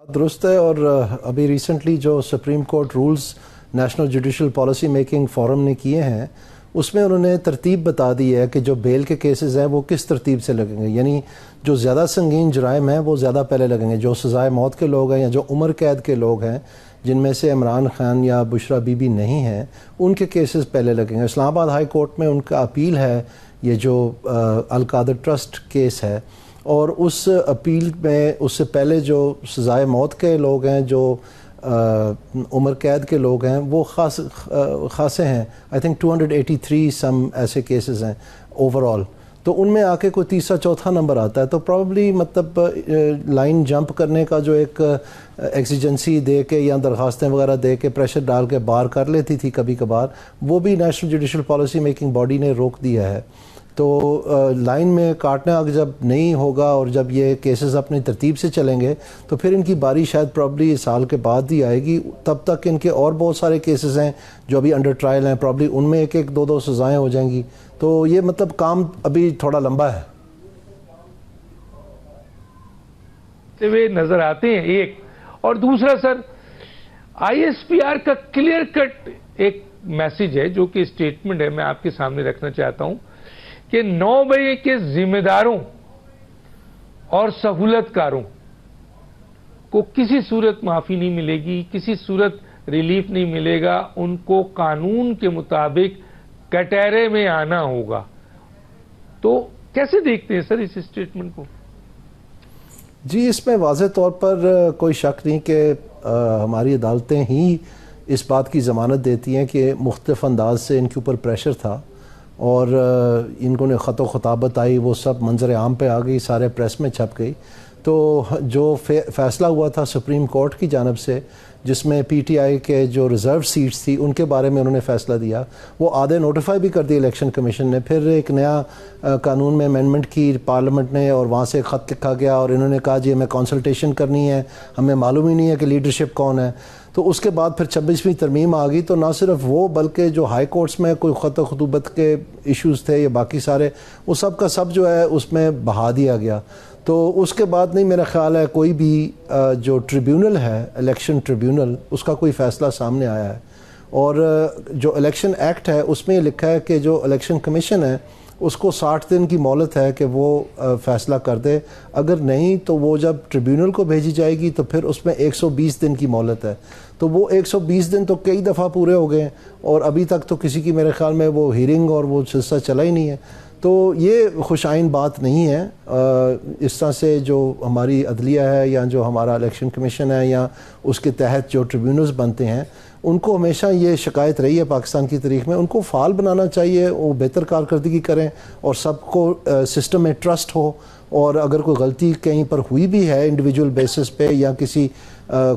درست ہے. اور ابھی ریسنٹلی جو Supreme Court rules National Judicial Policy Making Forum نے کیے ہیں اس میں انہوں نے ترتیب بتا دی ہے کہ جو بیل کے کیسز ہیں وہ کس ترتیب سے لگیں گے. یعنی جو زیادہ سنگین جرائم ہیں وہ زیادہ پہلے لگیں گے. جو سزائے موت کے لوگ ہیں یا جو عمر قید کے لوگ ہیں جن میں سے عمران خان یا بشرا بی بی نہیں ہیں ان کے کیسز پہلے لگیں گے. اسلام آباد ہائی کورٹ میں ان کا اپیل ہے یہ جو القادر ٹرسٹ کیس ہے, اور اس اپیل میں اس سے پہلے جو سزائے موت کے لوگ ہیں جو عمر قید کے لوگ ہیں وہ خاصے ہیں. آئی تھنک 283 سم ایسے کیسز ہیں اوور آل. تو ان میں آ کے کوئی تیسرا چوتھا نمبر آتا ہے. تو پرابلی مطلب لائن جمپ کرنے کا جو ایک ایکسیجنسی دے کے یا درخواستیں وغیرہ دے کے پریشر ڈال کے بار کر لیتی تھی کبھی کبھار, وہ بھی national Judicial Policy making body نے روک دیا ہے. تو لائن میں کاٹنا جب نہیں ہوگا اور جب یہ کیسز اپنی ترتیب سے چلیں گے تو پھر ان کی باری شاید پرابلی اس سال کے بعد ہی آئے گی. تب تک ان کے اور بہت سارے کیسز ہیں جو ابھی انڈر ٹرائل ہیں, پرابلی ان میں ایک ایک دو سزائیں ہو جائیں گی. تو یہ مطلب کام ابھی تھوڑا لمبا ہے. وہ نظر آتے ہیں ایک. اور دوسرا سر, آئی ایس پی آر کا کلیئر کٹ ایک میسج ہے جو کہ اسٹیٹمنٹ ہے, میں آپ کے سامنے رکھنا چاہتا ہوں کہ 9 بجے کے ذمہ داروں اور سہولت کاروں کو کسی صورت معافی نہیں ملے گی, کسی صورت ریلیف نہیں ملے گا. ان کو قانون کے مطابق کٹہرے میں آنا ہوگا. تو کیسے دیکھتے ہیں سر اس اسٹیٹمنٹ کو؟ جی, اس میں واضح طور پر کوئی شک نہیں کہ ہماری عدالتیں ہی اس بات کی ضمانت دیتی ہیں کہ مختلف انداز سے ان کے اوپر پریشر تھا اور ان کو نے خط و خطابت آئی, وہ سب منظر عام پہ آ گئی, سارے پریس میں چھپ گئی. تو جو فیصلہ ہوا تھا سپریم کورٹ کی جانب سے جس میں پی ٹی آئی کے جو ریزرو سیٹس تھی ان کے بارے میں انہوں نے فیصلہ دیا, وہ آدھے نوٹیفائی بھی کر دی الیکشن کمیشن نے. پھر ایک نیا قانون میں امینڈمنٹ کی پارلیمنٹ نے اور وہاں سے خط لکھا گیا اور انہوں نے کہا جی ہمیں کنسلٹیشن کرنی ہے, ہمیں معلوم ہی نہیں ہے کہ لیڈرشپ کون ہے. تو اس کے بعد پھر 26ویں ترمیم آ گئی. تو نہ صرف وہ بلکہ جو ہائی کورٹس میں کوئی خط و خطوبت کے ایشوز تھے یا باقی سارے, وہ سب کا سب جو ہے اس میں بہا دیا گیا. تو اس کے بعد نہیں میرا خیال ہے کوئی بھی جو ٹریبیونل ہے الیکشن ٹریبیونل اس کا کوئی فیصلہ سامنے آیا ہے. اور جو الیکشن ایکٹ ہے اس میں یہ لکھا ہے کہ جو الیکشن کمیشن ہے اس کو 60 دن کی مہلت ہے کہ وہ فیصلہ کر دے. اگر نہیں تو وہ جب ٹریبیونل کو بھیجی جائے گی تو پھر اس میں 120 دن کی مہلت ہے. تو وہ 120 دن تو کئی دفعہ پورے ہو گئے اور ابھی تک تو کسی کی میرے خیال میں وہ ہیرنگ اور وہ سلسلہ چلا ہی نہیں ہے. تو یہ خوش آئین بات نہیں ہے. اس طرح سے جو ہماری عدلیہ ہے یا جو ہمارا الیکشن کمیشن ہے یا اس کے تحت جو ٹریبیونلز بنتے ہیں ان کو ہمیشہ یہ شکایت رہی ہے پاکستان کی تاریخ میں. ان کو فعال بنانا چاہیے, وہ بہتر کارکردگی کریں اور سب کو سسٹم میں ٹرسٹ ہو. اور اگر کوئی غلطی کہیں پر ہوئی بھی ہے انڈیویجول بیسس پہ یا کسی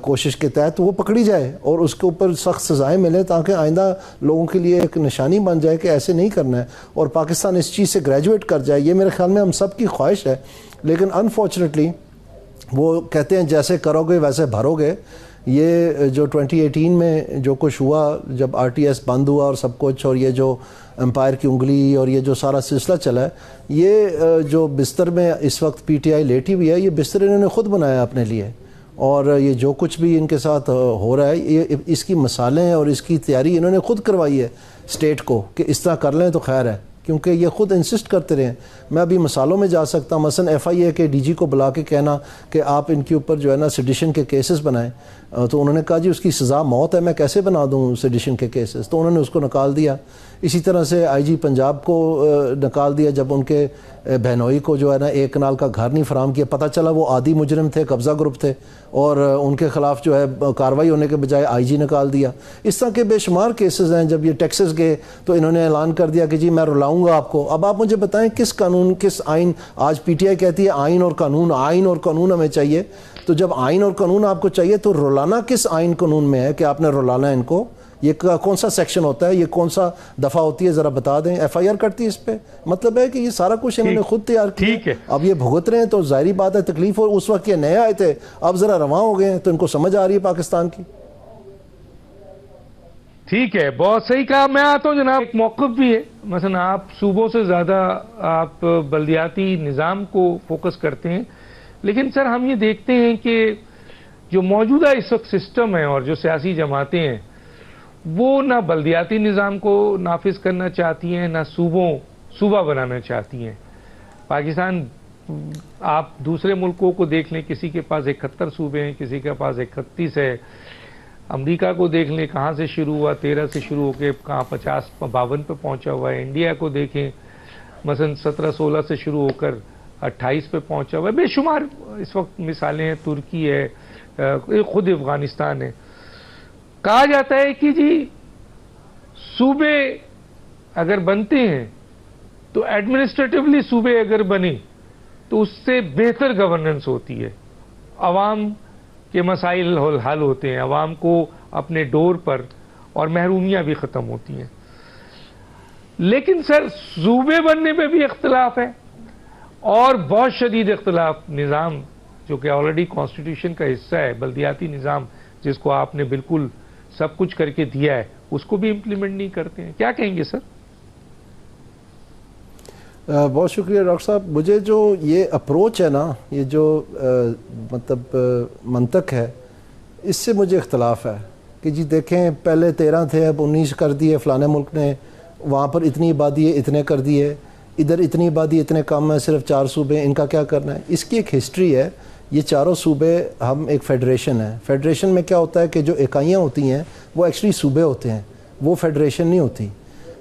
کوشش کے تحت وہ پکڑی جائے اور اس کے اوپر سخت سزائیں ملیں تاکہ آئندہ لوگوں کے لیے ایک نشانی بن جائے کہ ایسے نہیں کرنا ہے اور پاکستان اس چیز سے گریجویٹ کر جائے. یہ میرے خیال میں ہم سب کی خواہش ہے. لیکن انفارچونیٹلی وہ کہتے ہیں جیسے کرو گے ویسے بھرو گے. یہ جو 2018 میں جو کچھ ہوا جب آر ٹی ایس بند ہوا اور سب کچھ, اور یہ جو امپائر کی انگلی اور یہ جو سارا سلسلہ چلا ہے, یہ جو بستر میں اس وقت پی ٹی آئی لیٹی ہوئی ہے یہ بستر انہوں نے خود بنایا اپنے لیے. اور یہ جو کچھ بھی ان کے ساتھ ہو رہا ہے یہ اس کی مثالیں اور اس کی تیاری انہوں نے خود کروائی ہے اسٹیٹ کو کہ اس طرح کر لیں تو خیر ہے, کیونکہ یہ خود انسسٹ کرتے رہے ہیں. میں ابھی مثالوں میں جا سکتا ہوں, مثلا ایف آئی اے کے ڈی جی کو بلا کے کہنا کہ آپ ان کے اوپر جو ہے نا سیڈیشن کے کیسز بنائیں. تو انہوں نے کہا جی اس کی سزا موت ہے, میں کیسے بنا دوں سیڈیشن کے کیسز. تو انہوں نے اس کو نکال دیا. اسی طرح سے آئی جی پنجاب کو نکال دیا جب ان کے بہنوئی کو جو ہے نا ایک کنال کا گھر نہیں فراہم کیا. پتہ چلا وہ عادی مجرم تھے, قبضہ گروپ تھے, اور ان کے خلاف جو ہے کارروائی ہونے کے بجائے آئی جی نکال دیا. اس طرح کے بے شمار کیسز ہیں. جب یہ ٹیکسز گئے تو انہوں نے اعلان کر دیا کہ جی میں رلاؤں گا آپ کو. اب آپ مجھے بتائیں کس قانون کس آئین, آج پی ٹی آئی کہتی ہے آئین اور قانون, آئین اور قانون ہمیں چاہیے. تو جب آئین اور قانون آپ کو چاہیے تو رلانا کس آئین قانون میں ہے کہ آپ نے رلانا ہے ان کو؟ یہ کون سا سیکشن ہوتا ہے, یہ کون سا دفعہ ہوتی ہے, ذرا بتا دیں. ایف آئی آر کرتی ہے اس پہ. مطلب ہے کہ یہ سارا کچھ انہوں نے خود تیار کیا. اب یہ بھگت رہے ہیں تو ظاہری بات ہے تکلیف. اور اس وقت یہ نئے آئے تھے, اب ذرا رواں ہو گئے ہیں تو ان کو سمجھ آ رہی ہے پاکستان کی. ٹھیک ہے, بہت صحیح کہا. میں آتا ہوں جناب, ایک موقف بھی ہے. مثلا آپ صوبوں سے زیادہ آپ بلدیاتی نظام کو فوکس کرتے ہیں, لیکن سر ہم یہ دیکھتے ہیں کہ جو موجودہ اس وقت سسٹم ہے اور جو سیاسی جماعتیں ہیں وہ نہ بلدیاتی نظام کو نافذ کرنا چاہتی ہیں نہ صوبہ بنانا چاہتی ہیں. پاکستان آپ دوسرے ملکوں کو دیکھ لیں, کسی کے پاس 71 صوبے ہیں, کسی کے پاس 31 ہے. امریکہ کو دیکھ لیں کہاں سے شروع ہوا, 13 سے شروع ہو کے کہاں 52 پہ پہنچا ہوا ہے. انڈیا کو دیکھیں مثلا 17-16 سے شروع ہو کر 28 پہ پہنچا ہوا ہے. بے شمار اس وقت مثالیں ہیں, ترکی ہے, خود افغانستان ہے. کہا جاتا ہے کہ جی صوبے اگر بنتے ہیں تو ایڈمنسٹریٹولی صوبے اگر بنے تو اس سے بہتر گورننس ہوتی ہے, عوام کے مسائل حل ہوتے ہیں, عوام کو اپنے ڈور پر اور محرومیاں بھی ختم ہوتی ہیں. لیکن سر صوبے بننے پہ بھی اختلاف ہے اور بہت شدید اختلاف. نظام جو کہ آلریڈی کانسٹیٹیوشن کا حصہ ہے, بلدیاتی نظام جس کو آپ نے بالکل سب کچھ کر کے دیا ہے, اس کو بھی امپلیمنٹ نہیں کرتے ہیں. کیا کہیں گے سر؟ بہت شکریہ ڈاکٹر صاحب. مجھے جو یہ اپروچ ہے نا, یہ جو مطلب منطق ہے, اس سے مجھے اختلاف ہے کہ جی دیکھیں پہلے 13 تھے اب 19 کر دیے فلانے ملک نے, وہاں پر اتنی آبادی ہے اتنے کر دیے, ادھر اتنی آبادی اتنے کم ہے, صرف 4 صوبے, ان کا کیا کرنا ہے. اس کی ایک ہسٹری ہے. یہ چاروں صوبے ہم ایک فیڈریشن ہے. فیڈریشن میں کیا ہوتا ہے کہ جو اکائیاں ہوتی ہیں وہ ایکچولی صوبے ہوتے ہیں, وہ فیڈریشن نہیں ہوتی.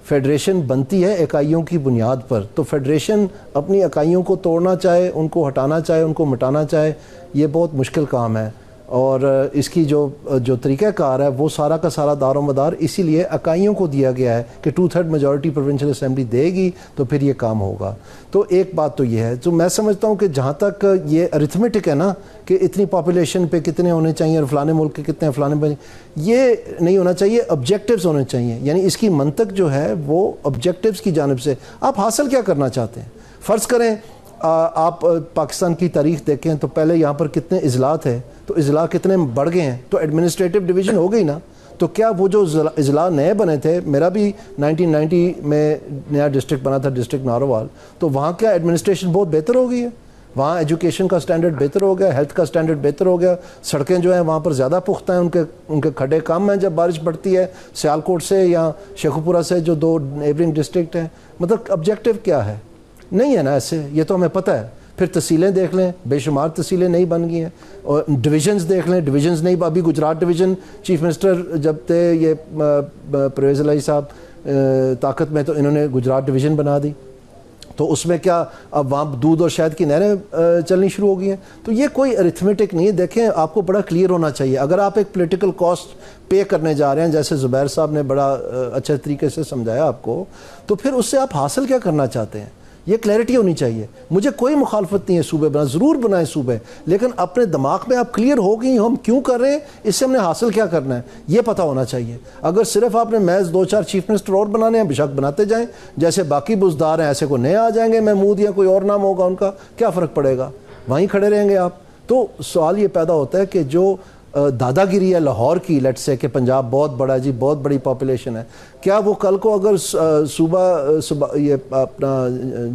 فیڈریشن بنتی ہے اکائیوں کی بنیاد پر. تو فیڈریشن اپنی اکائیوں کو توڑنا چاہے, ان کو ہٹانا چاہے, ان کو مٹانا چاہے, یہ بہت مشکل کام ہے. اور اس کی جو طریقہ کار ہے وہ سارا کا سارا دار و مدار اسی لیے اکائیوں کو دیا گیا ہے کہ 2/3 میجورٹی پروونشل اسمبلی دے گی تو پھر یہ کام ہوگا. تو ایک بات تو یہ ہے. تو میں سمجھتا ہوں کہ جہاں تک یہ ارتھمیٹک ہے نا کہ اتنی پاپولیشن پہ کتنے ہونے چاہیے اور فلانے ملک کے کتنے فلانے پہ, یہ نہیں ہونا چاہیے. آبجیکٹیوز ہونے چاہیے. یعنی اس کی منطق جو ہے وہ آبجیکٹیوز کی جانب سے آپ حاصل کیا کرنا چاہتے ہیں. فرض کریں آپ پاکستان کی تاریخ دیکھیں تو پہلے یہاں پر کتنے اضلاع تھے, تو اضلاع کتنے بڑھ گئے ہیں, تو ایڈمنسٹریٹو ڈویژن ہو گئی نا. تو کیا وہ جو اضلاع نئے بنے تھے, میرا بھی 1990 میں نیا ڈسٹرکٹ بنا تھا, ڈسٹرکٹ ناروال, تو وہاں کیا ایڈمنسٹریشن بہت بہتر ہو گئی ہے. وہاں ایجوکیشن کا سٹینڈرڈ بہتر ہو گیا, ہیلتھ کا سٹینڈرڈ بہتر ہو گیا, سڑکیں جو ہیں وہاں پر زیادہ پختہ ہیں, ان کے کھڈے کم ہیں جب بارش پڑتی ہے. سیالکوٹ سے یا شیخوپورہ سے جو 2 نیبرنگ ڈسٹرکٹ ہیں, مطلب آبجیکٹیو کیا ہے؟ نہیں ہے نا ایسے. یہ تو ہمیں پتہ ہے. پھر تحصیلیں دیکھ لیں, بے شمار تحصیلیں نہیں بن گئی ہیں. اور ڈویژنز دیکھ لیں, ڈویژنز نہیں. ابھی گجرات ڈویژن چیف منسٹر جب تھے یہ پرویز الہی صاحب طاقت میں, تو انہوں نے گجرات ڈویژن بنا دی. تو اس میں کیا اب وہاں دودھ اور شہد کی نہریں چلنی شروع ہو گئی ہیں. تو یہ کوئی ارتھمیٹک نہیں ہے. دیکھیں آپ کو بڑا کلیئر ہونا چاہیے. اگر آپ ایک پولیٹیکل کاسٹ پے کرنے جا رہے ہیں, جیسے زبیر صاحب نے بڑا اچھے طریقے سے سمجھایا آپ کو, تو پھر اس سے آپ حاصل کیا کرنا چاہتے ہیں, یہ کلیئرٹی ہونی چاہیے. مجھے کوئی مخالفت نہیں ہے صوبے بنا, ضرور بنائیں صوبے, لیکن اپنے دماغ میں آپ کلیئر ہو گئی ہم کیوں کر رہے ہیں, اس سے ہم نے حاصل کیا کرنا ہے, یہ پتہ ہونا چاہیے. اگر صرف آپ نے محض 2-4 چیف منسٹر اور بنانے ہیں, بے شک بناتے جائیں, جیسے باقی بزدار ہیں ایسے کو نئے آ جائیں گے, محمود یا کوئی اور نام ہوگا ان کا, کیا فرق پڑے گا, وہیں کھڑے رہیں گے آپ. تو سوال یہ پیدا ہوتا ہے کہ جو دادا گیری ہے لاہور کی, لیٹ سے کہ پنجاب بہت بڑا جی, بہت بڑی پاپولیشن ہے, کیا وہ کل کو اگر صوبہ یہ اپنا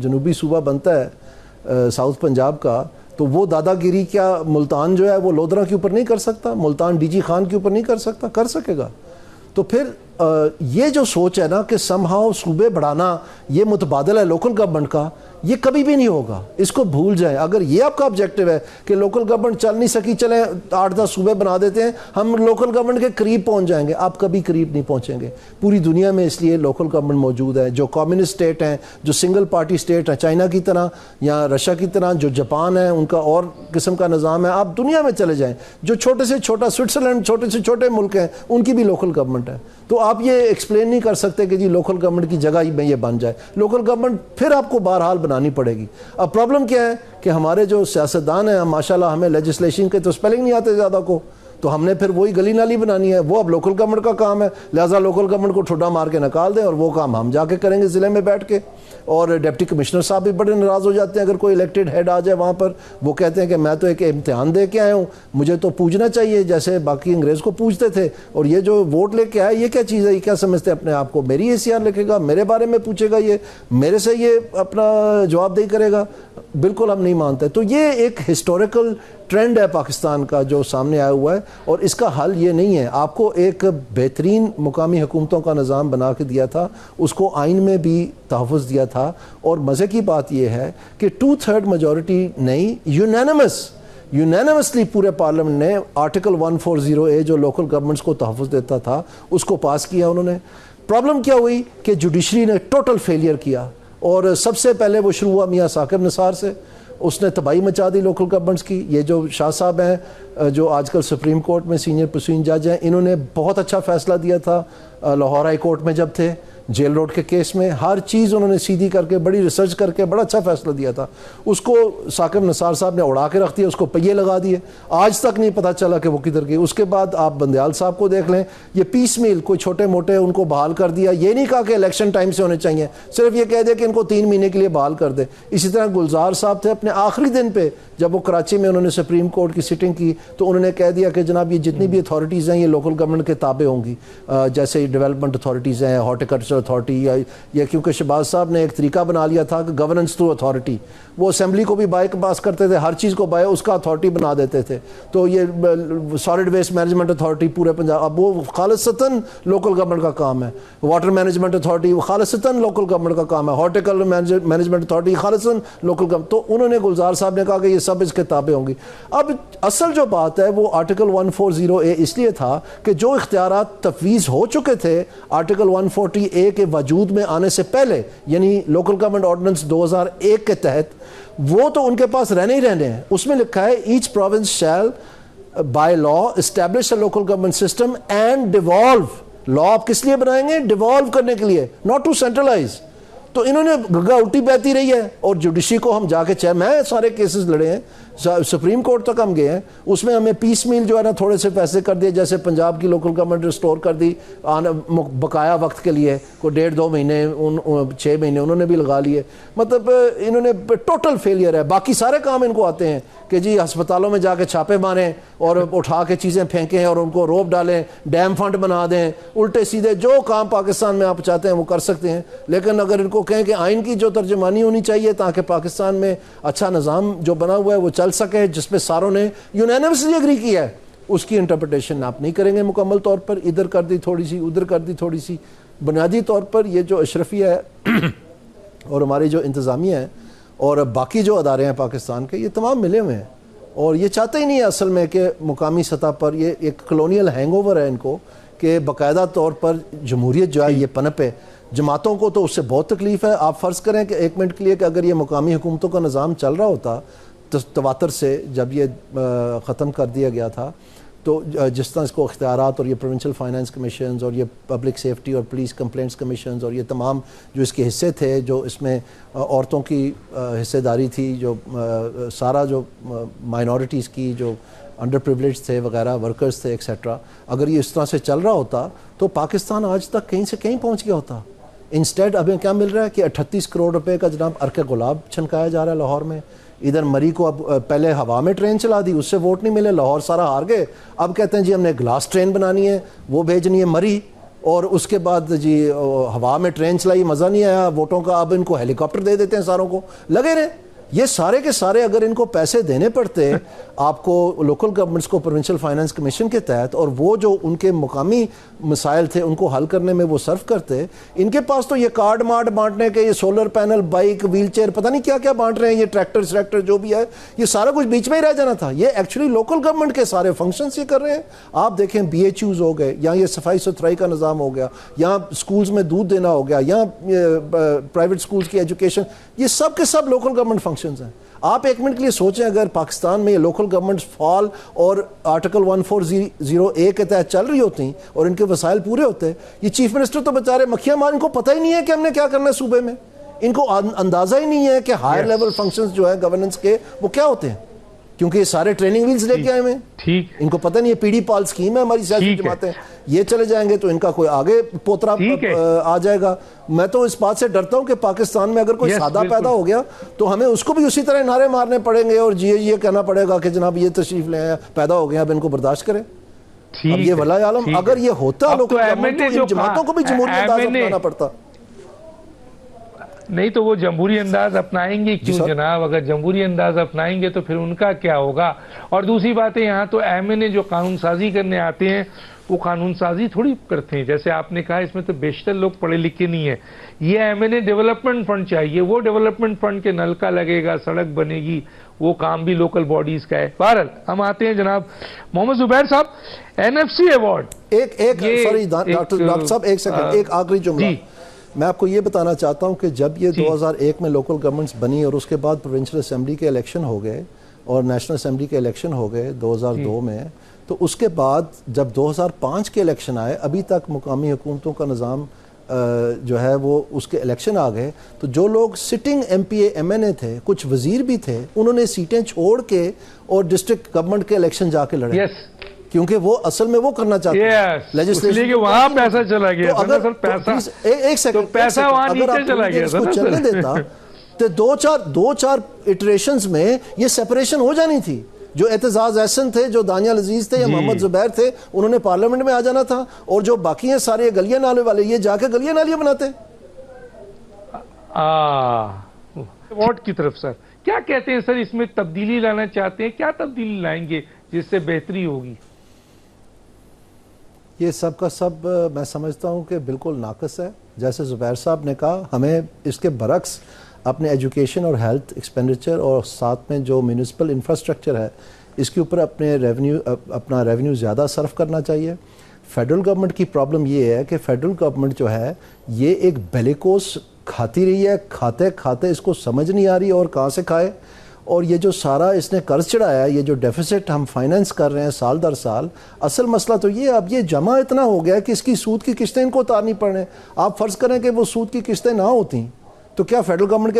جنوبی صوبہ بنتا ہے ساؤتھ پنجاب کا, تو وہ دادا گیری کیا ملتان جو ہے وہ لودھرا کے اوپر نہیں کر سکتا, ملتان ڈی جی خان کے اوپر نہیں کر سکتا؟ کر سکے گا. تو پھر یہ جو سوچ ہے نا کہ سم ہاؤ صوبے بڑھانا یہ متبادل ہے لوکل گورنمنٹ کا, یہ کبھی بھی نہیں ہوگا. اس کو بھول جائیں. اگر یہ آپ کا آبجیکٹو ہے کہ لوکل گورنمنٹ چل نہیں سکی, چلیں 8-10 صوبے بنا دیتے ہیں, ہم لوکل گورنمنٹ کے قریب پہنچ جائیں گے, آپ کبھی قریب نہیں پہنچیں گے. پوری دنیا میں اس لیے لوکل گورنمنٹ موجود ہے. جو کمیونسٹ اسٹیٹ ہیں, جو سنگل پارٹی اسٹیٹ ہیں, چائنا کی طرح یا رشیا کی طرح, جو جاپان ہے ان کا اور قسم کا نظام ہے, آپ دنیا میں چلے جائیں, جو چھوٹے سے چھوٹا سوئٹزرلینڈ, چھوٹے سے چھوٹے ملک ہیں, ان کی بھی لوکل گورنمنٹ ہے. تو آپ یہ ایکسپلین نہیں کر سکتے کہ جی لوکل گورنمنٹ کی جگہ میں یہ بن جائے. لوکل گورنمنٹ پھر آپ کو بہرحال بنانی پڑے گی. اب پرابلم کیا ہے کہ ہمارے جو سیاستدان ہیں, ماشاءاللہ ہمیں لیجسلیشن کے تو سپیلنگ نہیں آتے زیادہ کو, تو ہم نے پھر وہی گلی نالی بنانی ہے. وہ اب لوکل گورنمنٹ کا کام ہے, لہٰذا لوکل گورنمنٹ کو ٹھڈا مار کے نکال دیں, اور وہ کام ہم جا کے کریں گے ضلع میں بیٹھ کے. اور ڈپٹی کمشنر صاحب بھی بڑے ناراض ہو جاتے ہیں اگر کوئی الیکٹڈ ہیڈ آ جائے وہاں پر. وہ کہتے ہیں کہ میں تو ایک امتحان دے کے آیا ہوں, مجھے تو پوچھنا چاہیے جیسے باقی انگریز کو پوچھتے تھے, اور یہ جو ووٹ لے کے آئے یہ کیا چیز ہے, یہ کیا سمجھتے ہیں اپنے آپ کو, میری ACR لکھے گا, میرے بارے میں پوچھے گا, یہ میرے سے یہ اپنا جواب دہی کرے گا. بالکل ہم نہیں مانتے. تو یہ ایک ہسٹوریکل ٹرینڈ ہے پاکستان کا جو سامنے آیا ہوا ہے, اور اس کا حل یہ نہیں ہے. آپ کو ایک بہترین مقامی حکومتوں کا نظام بنا کے دیا تھا, اس کو آئین میں بھی تحفظ دیا تھا, اور مزے کی بات یہ ہے کہ 2/3 میجورٹی نہیں, یونینمسلی پورے پارلیمنٹ نے آرٹیکل 140A جو لوکل گورنمنٹس کو تحفظ دیتا تھا اس کو پاس کیا انہوں نے. پرابلم کیا ہوئی کہ جوڈیشری نے ٹوٹل فیلئر کیا, اور سب سے پہلے وہ شروع ہوا میاں ثاقب نثار سے. اس نے تباہی مچا دی لوکل گورنمنٹس کی. یہ جو شاہ صاحب ہیں جو آج کل سپریم کورٹ میں سینئر پرسوئنگ جج ہیں, انہوں نے بہت اچھا فیصلہ دیا تھا لاہور ہائی کورٹ میں جب تھے جیل روڈ کے کیس میں. ہر چیز انہوں نے سیدھی کر کے بڑی ریسرچ کر کے بڑا اچھا فیصلہ دیا تھا. اس کو ثاقب نثار صاحب نے اڑا کے رکھ دیا, اس کو پہیے لگا دیے, آج تک نہیں پتہ چلا کہ وہ کدھر گئی. اس کے بعد آپ بندیال صاحب کو دیکھ لیں, یہ پیس میل کوئی چھوٹے موٹے ان کو بحال کر دیا. یہ نہیں کہا کہ الیکشن ٹائم سے ہونے چاہیے, صرف یہ کہہ دے کہ ان کو 3 مہینے کے لیے بحال کر دے. اسی طرح گلزار صاحب تھے, اپنے آخری دن پہ جب وہ کراچی میں انہوں نے سپریم کورٹ کی سٹنگ کی تو انہوں نے کہہ دیا کہ جناب یہ جتنی بھی اتھارٹیز ہیں یہ لوکل گورنمنٹ کے تابع ہوں گی, جیسے ڈیولپمنٹ اتھارٹیز ہیں, ہارٹیکلچر اتھارٹی, یا کیونکہ شہباز صاحب نے ایک طریقہ بنا لیا تھا کہ گورننس تھرو اتھارٹی, وہ اسمبلی کو بھی بائی پاس کرتے تھے, ہر چیز کو بائی اس کا اتھارٹی بنا دیتے تھے. تو یہ سالڈ ویسٹ مینجمنٹ اتھارٹی پورے پنجاب, اب وہ خالصتاً لوکل گورنمنٹ کا کام ہے. واٹر مینجمنٹ اتھارٹی خالصتاً لوکل گورنمنٹ کا کام ہے. ہارٹیکلچر مینجمنٹ اتھارٹی خالصتاً لوکل گورنمنٹ. تو انہوں نے گلزار صاحب نے کہا کہ یہ سب اس کے تابع ہوں گی. اب اصل جو بات ہے وہ آرٹیکل 140A اس لیے تھا کہ جو اختیارات تفویض ہو چکے تھے آرٹیکل 140A کے وجود میں آنے سے پہلے, یعنی لوکل گورنمنٹ آرڈیننس 2001 کے تحت, وہ تو ان کے پاس رہنے ہی رہنے ہیں. اس میں لکھا ہے each province shall by law establish a local government system and devolve. Law آپ کس لیے بنائیں گے؟ ڈیوالو کرنے کے لیے, ناٹ ٹو سینٹرلائز. تو انہوں نے گگا الٹی بہتی رہی ہے, اور جوڈیشری کو ہم جا کے میں سارے کیسز لڑے ہیں, سپریم کورٹ تک ہم گئے ہیں, اس میں ہمیں پیس میل جو ہے نا تھوڑے سے پیسے کر دیے, جیسے پنجاب کی لوکل گورنمنٹ ریسٹور کر دی بقایا وقت کے لیے, کوئی 1.5-2 مہینے 6 مہینے انہوں نے بھی لگا لیے. مطلب انہوں نے ٹوٹل فیلئر ہے. باقی سارے کام ان کو آتے ہیں کہ جی ہسپتالوں میں جا کے چھاپے ماریں اور اٹھا کے چیزیں پھینکیں اور ان کو روپ ڈالیں, ڈیم فنڈ بنا دیں, الٹے سیدھے جو کام پاکستان میں آپ چاہتے ہیں وہ کر سکتے ہیں. لیکن اگر ان کو کہیں کہ آئین کی جو ترجمانی ہونی چاہیے تاکہ پاکستان میں اچھا نظام جو بنا ہوا ہے وہ چل سکے, جس پہ ساروں نے یونینمسلی اگری کیا ہے, اس کی انٹرپریٹیشن آپ نہیں کریں گے مکمل طور پر. ادھر کر دی تھوڑی سی, ادھر کر دی تھوڑی سی. بنیادی طور پر یہ جو اشرفیہ ہے اور ہماری جو انتظامیہ ہے اور باقی جو ادارے ہیں پاکستان کے, یہ تمام ملے ہوئے ہیں, اور یہ چاہتے ہی نہیں ہے اصل میں کہ مقامی سطح پر یہ ایک کلونیل ہینگ اوور ہے ان کو کہ باقاعدہ طور پر جمہوریت جو ہے یہ پنپ ہے. جماعتوں کو تو اس سے بہت تکلیف ہے. آپ فرض کریں کہ 1 منٹ کے لیے کہ اگر یہ مقامی حکومتوں کا نظام چل رہا ہوتا تواتر سے, جب یہ ختم کر دیا گیا تھا, تو جس طرح اس کو اختیارات اور یہ پروونشل فائنانس کمیشنز اور یہ پبلک سیفٹی اور پولیس کمپلینٹس کمیشنز اور یہ تمام جو اس کے حصے تھے, جو اس میں عورتوں کی حصے داری تھی, جو سارا جو مائنورٹیز کی جو انڈر پریولیج تھے وغیرہ, ورکرز تھے ایکسیٹرا, اگر یہ اس طرح سے چل رہا ہوتا تو پاکستان آج تک کہیں سے کہیں پہنچ گیا ہوتا. انسٹیڈ ابھی کیا مل رہا ہے کہ 38 کروڑ روپے کا جناب عرق گلاب چھنکایا جا رہا ہے لاہور میں. ادھر مری کو اب پہلے ہوا میں ٹرین چلا دی, اس سے ووٹ نہیں ملے, لاہور سارا ہار گئے. اب کہتے ہیں جی ہم نے گلاس ٹرین بنانی ہے, وہ بھیجنی ہے مری, اور اس کے بعد جی ہوا میں ٹرین چلائی, مزہ نہیں آیا ووٹوں کا, اب ان کو ہیلی کاپٹر دے دیتے ہیں ساروں کو, لگے رہے. یہ سارے کے سارے اگر ان کو پیسے دینے پڑتے آپ کو لوکل گورنمنٹس کو پروونشل فائنانس کمیشن کے تحت, اور وہ جو ان کے مقامی مسائل تھے ان کو حل کرنے میں وہ صرف کرتے, ان کے پاس تو یہ کارڈ مارٹ بانٹنے کے, یہ solar panel, bike, wheel chair, پتہ نہیں کیا کیا بانٹ رہے ہیں, یہ ٹریکٹر جو بھی ہے, یہ سارا کچھ بیچ میں ہی رہ جانا تھا. یہ ایکچولی لوکل گورنمنٹ کے سارے فنکشنز یہ کر رہے ہیں. آپ دیکھیں BHUs ہو گئے, یا یہ صفائی ستھرائی کا نظام ہو گیا, یا اسکولز میں دودھ دینا ہو گیا, یا پرائیویٹ اسکولز کی ایجوکیشن, یہ سب کے سب لوکل گورنمنٹ فنکشنز ہیں. آپ 1 منٹ کے لیے سوچیں اگر پاکستان میں یہ لوکل گورنمنٹ فال اور آرٹیکل 140A کے تحت چل رہی ہوتی اور ان کے وسائل پورے ہوتے, یہ چیف منسٹر تو بیچارے مکھیاں مار, ان کو پتہ ہی نہیں ہے کہ ہم نے کیا کرنا ہے صوبے میں, ان کو اندازہ ہی نہیں ہے کہ ہائر لیول فنکشنز جو ہیں گورننس کے وہ کیا ہوتے ہیں, کیونکہ یہ سارے ٹریننگ ویلز لے کے آئے ہوئے ہیں. ان کو پتہ نہیں ہے PD پال اسکیم ہے ہماری سیاسی جماعتیں, یہ چلے جائیں گے تو ان کا کوئی آگے پوترا آ جائے گا. میں تو اس بات سے ڈرتا ہوں کہ پاکستان میں اگر کوئی سادہ پیدا ہو گیا تو ہمیں اس کو بھی اسی طرح نعرے مارنے پڑیں گے اور یہ کہنا پڑے گا کہ جناب یہ تشریف لے آیا, پیدا ہو گیا, اب ان کو برداشت کریں. اب یہ ولا عالم اگر یہ ہوتا لوکل گورنمنٹ تو ان جماعتوں کو بھی جمہوریت داز اپنانا پڑتا. نہیں تو وہ جمہوری انداز اپنائیں گے کیوں جناب؟ اگر جمہوری انداز اپنائیں گے تو پھر ان کا کیا ہوگا؟ اور دوسری بات ہے یہاں تو ایم این اے جو قانون سازی کرنے آتے ہیں وہ قانون سازی تھوڑی کرتے ہیں. جیسے آپ نے کہا اس میں تو بیشتر لوگ پڑھے لکھے نہیں ہیں. یہ M N A development fund چاہیے, وہ ڈیولپمنٹ فنڈ کے نلکا لگے گا, سڑک بنے گی, وہ کام بھی لوکل باڈیز کا ہے. بہرحال ہم آتے ہیں جناب محمد زبیر صاحب, N F C award. Sorry doctor صاحب ایک سیکنڈ, ایک آخری جملہ میں آپ کو یہ بتانا چاہتا ہوں کہ جب یہ 2001 میں لوکل گورنمنٹس بنی اور اس کے بعد پروونشل اسمبلی کے الیکشن ہو گئے اور نیشنل اسمبلی کے الیکشن ہو گئے 2002 میں, تو اس کے بعد جب 2005 کے الیکشن آئے, ابھی تک مقامی حکومتوں کا نظام جو ہے وہ اس کے الیکشن آ گئے, تو جو لوگ sitting M P A M N A تھے, کچھ وزیر بھی تھے, انہوں نے سیٹیں چھوڑ کے اور ڈسٹرکٹ گورنمنٹ کے الیکشن جا کے لڑے, کیونکہ وہ اصل میں وہ کرنا چاہتے ہیں لیجسلیشن کے وہاں پیسہ چلا گیا. ایک سیکنڈ, اگر آپ اس کو چلنے دیتا تو دو چار اٹریشنز میں یہ سیپریشن ہو جانی تھی. جو اعتزاز احسن تھے, جو دانیال عزیز تھے یا محمد زبیر تھے, انہوں نے پارلیمنٹ میں آ جانا تھا, اور جو باقی ہیں سارے گلیاں نالے والے یہ جا کے گلیاں نالیاں بناتے. ووٹ کی طرف سر کیا کہتے ہیں سر, اس میں تبدیلی لانا چاہتے ہیں, کیا تبدیلی لائیں گے جس سے بہتری ہوگی؟ یہ سب کا سب میں سمجھتا ہوں کہ بالکل ناقص ہے. جیسے زبیر صاحب نے کہا, ہمیں اس کے برعکس اپنے ایجوکیشن اور ہیلتھ ایکسپینڈیچر اور ساتھ میں جو میونسپل انفراسٹرکچر ہے اس کے اوپر اپنا ریونیو زیادہ صرف کرنا چاہیے. فیڈرل گورنمنٹ کی پرابلم یہ ہے کہ فیڈرل گورنمنٹ جو ہے یہ ایک بیلیکوس کھاتی رہی ہے, کھاتے کھاتے اس کو سمجھ نہیں آ رہی اور کہاں سے کھائے. اور یہ جو سارا اس نے قرض چڑھایا, یہ جو ڈیفیسٹ ہم فائنینس کر رہے ہیں سال در سال, اصل مسئلہ تو یہ اب یہ جمع اتنا ہو گیا کہ اس کی سود کی قسطیں ان کو اتارنی پڑ رہے ہیں. آپ فرض کریں کہ وہ سود کی قسطیں نہ ہوتی تو کیا فیڈرل گورنمنٹ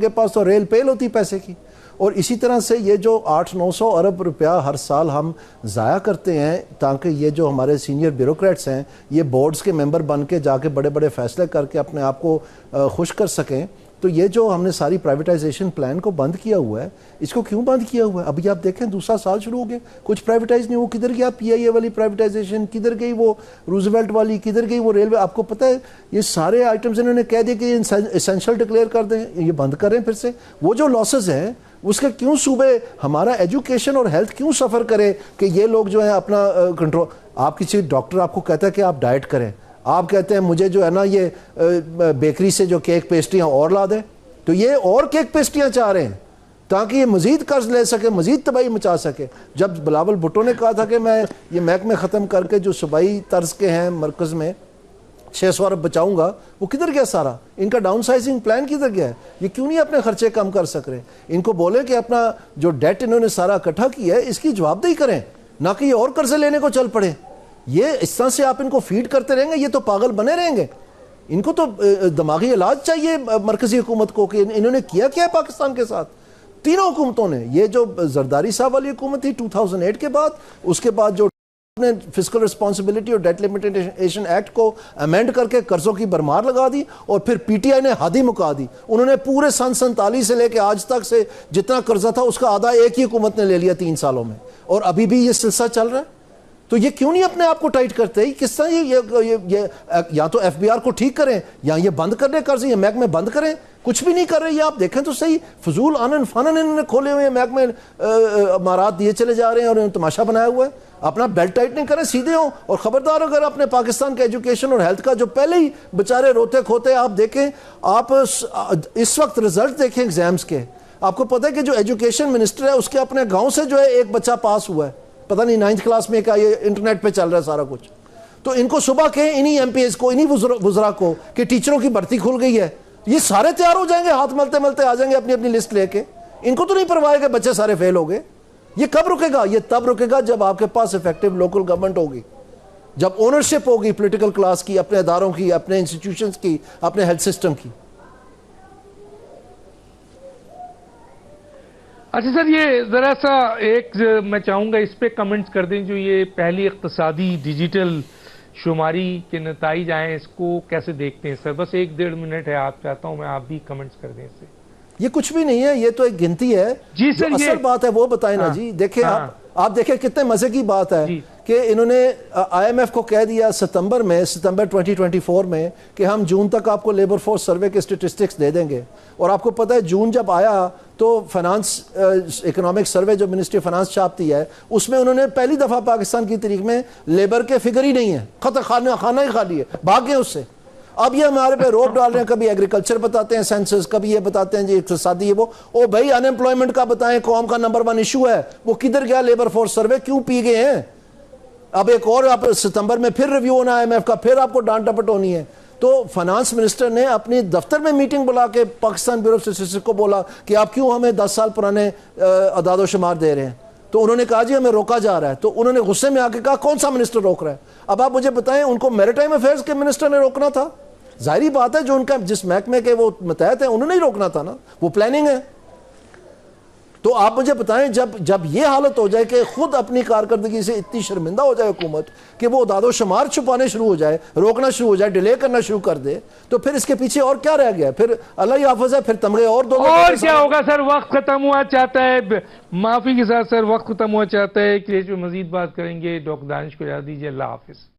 کے پاس تو ریل پیل ہوتی پیسے کی. اور اسی طرح سے یہ جو 800-900 ارب روپیہ ہر سال ہم ضائع کرتے ہیں تاکہ یہ جو ہمارے سینئر بیوروکریٹس ہیں یہ بورڈز کے ممبر بن کے جا کے بڑے بڑے فیصلے کر کے اپنے آپ کو خوش کر سکیں, تو یہ جو ہم نے ساری پرائیویٹائزیشن پلان کو بند کیا ہوا ہے, اس کو کیوں بند کیا ہوا ہے؟ ابھی آپ دیکھیں دوسرا سال شروع ہو گیا, کچھ پرائیویٹائز نہیں. وہ کدھر گیا پی آئی اے والی پرائیویٹائزیشن, کدھر گئی وہ روزویلٹ والی, کدھر گئی وہ ریلوے؟ آپ کو پتہ ہے یہ سارے آئٹمز انہوں نے کہہ دیا کہ اسینشل ڈکلیئر کر دیں, یہ بند کریں پھر سے. وہ جو لاسز ہیں اس کے کیوں صوبے, ہمارا ایجوکیشن اور ہیلتھ کیوں سفر کرے کہ یہ لوگ جو ہیں اپنا کنٹرول. آپ کسی ڈاکٹر آپ کو کہتا ہے کہ آپ ڈائٹ کریں, آپ کہتے ہیں مجھے جو ہے نا یہ بیکری سے جو کیک پیسٹریاں اور لا دیں, تو یہ اور کیک پیسٹریاں چاہ رہے ہیں تاکہ یہ مزید قرض لے سکے, مزید تباہی مچا سکے. جب بلاول بھٹو نے کہا تھا کہ میں یہ محکمے ختم کر کے جو صوبائی طرز کے ہیں مرکز میں 600 ارب بچاؤں گا, وہ کدھر گیا سارا؟ ان کا ڈاؤن سائزنگ پلان کدھر گیا ہے؟ یہ کیوں نہیں اپنے خرچے کم کر سک رہے؟ ان کو بولے کہ اپنا جو ڈیٹ انہوں نے سارا اکٹھا کیا ہے اس کی جواب دہی کریں, نہ کہ یہ اور قرضے لینے کو چل پڑے. یہ اس طرح سے آپ ان کو فیڈ کرتے رہیں گے, یہ تو پاگل بنے رہیں گے. ان کو تو دماغی علاج چاہیے مرکزی حکومت کو کہ انہوں نے کیا کیا ہے پاکستان کے ساتھ. تینوں حکومتوں نے, یہ جو زرداری صاحب والی حکومت تھی 2008 کے بعد, اس کے بعد جو نے فسکل رسپانسبلٹی اور ڈیٹ لمیٹیشن ایکٹ کو امینڈ کر کے قرضوں کی برمار لگا دی, اور پھر پی ٹی آئی نے حادی مکا دی. انہوں نے پورے سن 47 سے لے کے آج تک سے جتنا قرضہ تھا اس کا آدھا ایک ہی حکومت نے لے لیا 3 سالوں میں, اور ابھی بھی یہ سلسلہ چل رہا ہے. تو یہ کیوں نہیں اپنے آپ کو ٹائٹ کرتے؟ کس طرح یہ یا تو ایف بی آر کو ٹھیک کریں یا یہ بند کرنے قرض, یہ محکمے بند کریں. کچھ بھی نہیں کر رہے. یہ آپ دیکھیں تو صحیح, فضول آنن فانن انہوں نے کھولے ہوئے ہیں محکمے, امارات دیے چلے جا رہے ہیں اور انہوں نے تماشا بنایا ہوا ہے. اپنا بیلٹ ٹائٹ نہیں کریں, سیدھے ہوں. اور خبردار اگر اپنے پاکستان کے ایجوکیشن اور ہیلتھ کا جو پہلے ہی بیچارے روتے کھوتے, آپ دیکھیں, آپ اس وقت رزلٹ دیکھیں ایگزامز کے, آپ کو پتہ ہے کہ جو ایجوکیشن منسٹر ہے اس کے اپنے گاؤں سے جو ہے ایک بچہ پاس ہوا ہے, پتہ نہیں 9th کلاس میں, کا یہ انٹرنیٹ پہ چل رہا ہے سارا کچھ. تو ان کو صبح کہیں انہی ایم پی ایز کو, انہی وزراء کو کہ ٹیچروں کی بھرتی کھل گئی ہے, یہ سارے تیار ہو جائیں گے, ہاتھ ملتے ملتے آ جائیں گے اپنی اپنی لسٹ لے کے. ان کو تو نہیں پرواہ کہ بچے سارے فیل ہو گئے. یہ کب رکے گا؟ یہ تب رکے گا جب آپ کے پاس افیکٹو لوکل گورنمنٹ ہوگی, جب اونرشپ ہوگی پولیٹیکل کلاس کی, اپنے اداروں کی, اپنے انسٹیٹیوشنز کی, اپنے ہیلتھ سسٹم کی. اچھا سر, یہ ذرا سا ایک میں چاہوں گا اس پہ کمنٹس کر دیں, جو یہ پہلی اقتصادی ڈیجیٹل شماری کے نتائج آئے ہیں, اس کو کیسے دیکھتے ہیں سر؟ بس 1-1.5 منٹ ہے, آپ چاہتا ہوں میں آپ بھی کمنٹس کر دیں اس سے. یہ کچھ بھی نہیں ہے, یہ تو ایک گنتی ہے. جی سر, اصل بات ہے وہ بتائیں نا جی. دیکھیں آپ دیکھیں کتنے مزے کی بات ہے کہ انہوں نے IMF کو کہہ دیا ستمبر 2024 میں کہ ہم جون تک آپ کو لیبر فورس سروے کے اسٹیٹسٹکس دے دیں گے. اور آپ کو پتہ ہے جون جب آیا تو فائنانس اکنامک سروے جو منسٹری فائنانس چھاپتی ہے اس میں انہوں نے پہلی دفعہ پاکستان کی تاریخ میں لیبر کے فگر ہی نہیں ہے, خانہ ہی خالی ہے, بھاگ گئے اس سے. اب یہ ہمارے پہ روپ ڈال رہے ہیں, کبھی ایگریکلچر بتاتے ہیں سینسس, کبھی یہ بتاتے ہیں جی اقتصادی, وہ بھائی ان ایمپلائمنٹ کا بتائیں, قوم کا نمبر 1 ایشو ہے, وہ کدھر گیا لیبر فورس سروے, کیوں پی گئے ہیں؟ اب ایک اور آپ ستمبر میں پھر ریویو ہونا IMF کا, پھر آپ کو ڈانٹ ڈپٹ ہونی ہے. تو فائنانس منسٹر نے اپنی دفتر میں میٹنگ بلا کے پاکستان بیورو آف اسٹیٹسٹکس کو بولا کہ آپ کیوں ہمیں 10 سال پرانے اعداد و شمار دے رہے ہیں؟ تو انہوں نے کہا جی ہمیں روکا جا رہا ہے. تو انہوں نے غصے میں آ کے کہا کون سا منسٹر روک رہا ہے؟ اب آپ مجھے بتائیں, ان کو میریٹائم افیئرز کے منسٹر نے روکنا تھا؟ ظاہری بات ہے جو ان کا جس محکمے کے وہ متحد ہیں انہوں نے ہی روکنا تھا نا, وہ پلاننگ ہے. تو آپ مجھے بتائیں جب یہ حالت ہو جائے کہ خود اپنی کارکردگی سے اتنی شرمندہ ہو جائے حکومت کہ وہ اعداد و شمار چھپانے شروع ہو جائے, روکنا شروع ہو جائے, ڈیلے کرنا شروع کر دے, تو پھر اس کے پیچھے اور کیا رہ گیا؟ پھر اللہ ہی حافظ ہے, پھر تمغے اور دو. اور کیا ہوگا سر, وقت ختم ہوا چاہتا ہے, معافی کے ساتھ سر وقت ختم ہوا چاہتا ہے. کہ مزید بات کریں گے, ڈاکٹر دانش کو اجازت دیجیے. اللہ حافظ.